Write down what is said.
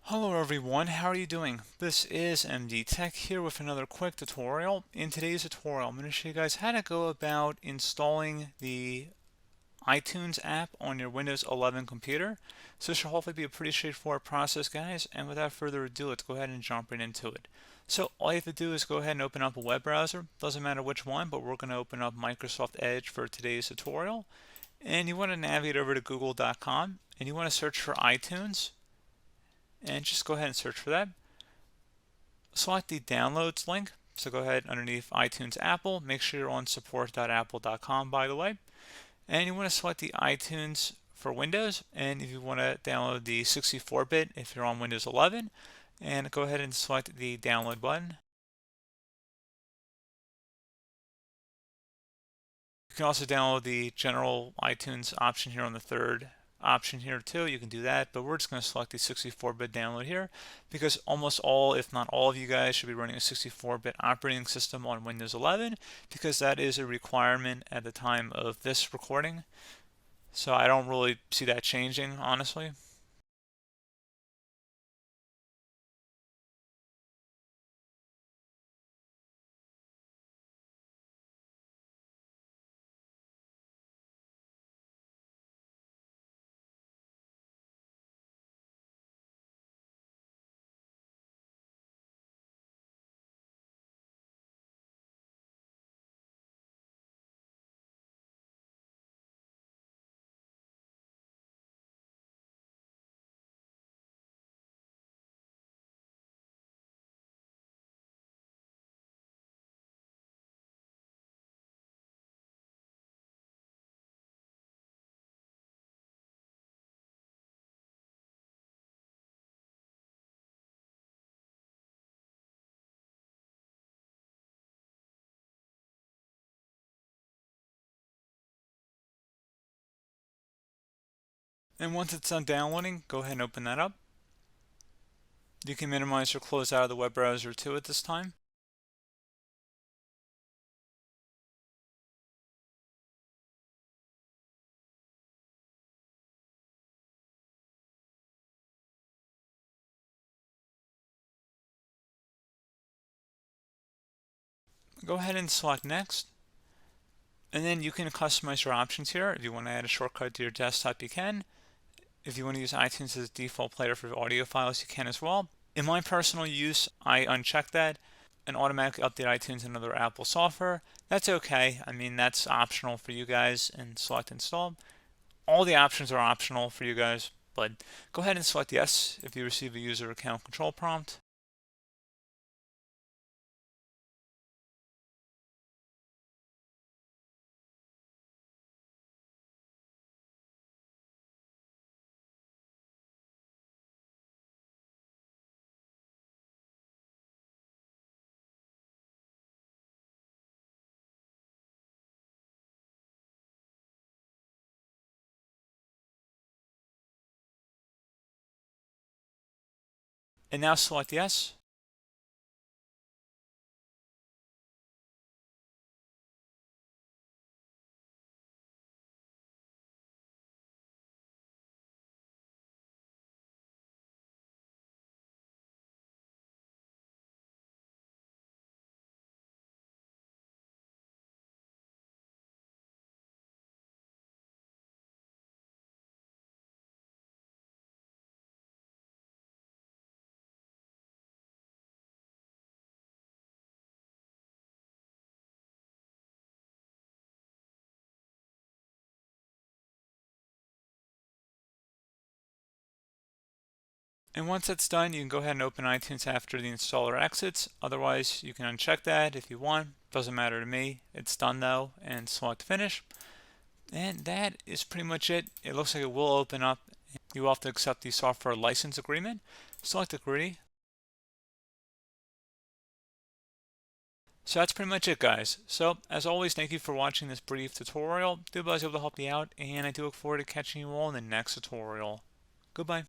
Hello everyone, how are you doing? This is MD Tech here with another quick tutorial. In today's tutorial, I'm going to show you guys how to go about installing the iTunes app on your Windows 11 computer. So this should hopefully be a pretty straightforward process, guys, and without further ado, let's go ahead and jump right into it. So all you have to do is go ahead and open up a web browser. Doesn't matter which one, but we're going to open up Microsoft Edge for today's tutorial. And you want to navigate over to google.com and you want to search for iTunes. And just go ahead and search for that. Select the downloads link. So go ahead underneath iTunes Apple. Make sure you're on support.apple.com, by the way. And you want to select the iTunes for Windows. And if you want to download the 64-bit if you're on Windows 11, and go ahead and select the download button. You can also download the general iTunes option here on the third option here too. You can do that, but we're just going to select the 64-bit download here because almost all, if not all of you guys should be running a 64-bit operating system on Windows 11 because that is a requirement at the time of this recording. So I don't really see that changing, honestly. And once it's done downloading, go ahead and open that up. You can minimize or close out of the web browser too at this time. Go ahead and select next. And then you can customize your options here. If you want to add a shortcut to your desktop, you can. If you want to use iTunes as a default player for audio files, you can as well. In my personal use, I uncheck that and automatically update iTunes and other Apple software. That's okay. I mean, that's optional for you guys, and select install. All the options are optional for you guys, but go ahead and select yes if you receive a user account control prompt. And now select yes. And once that's done, you can go ahead and open iTunes after the installer exits. Otherwise, you can uncheck that if you want. Doesn't matter to me. It's done though, and select finish. And that is pretty much it. It looks like it will open up. You will have to accept the software license agreement. Select agree. So that's pretty much it, guys. So as always, thank you for watching this brief tutorial. Do hope I was able to help you out, and I do look forward to catching you all in the next tutorial. Goodbye.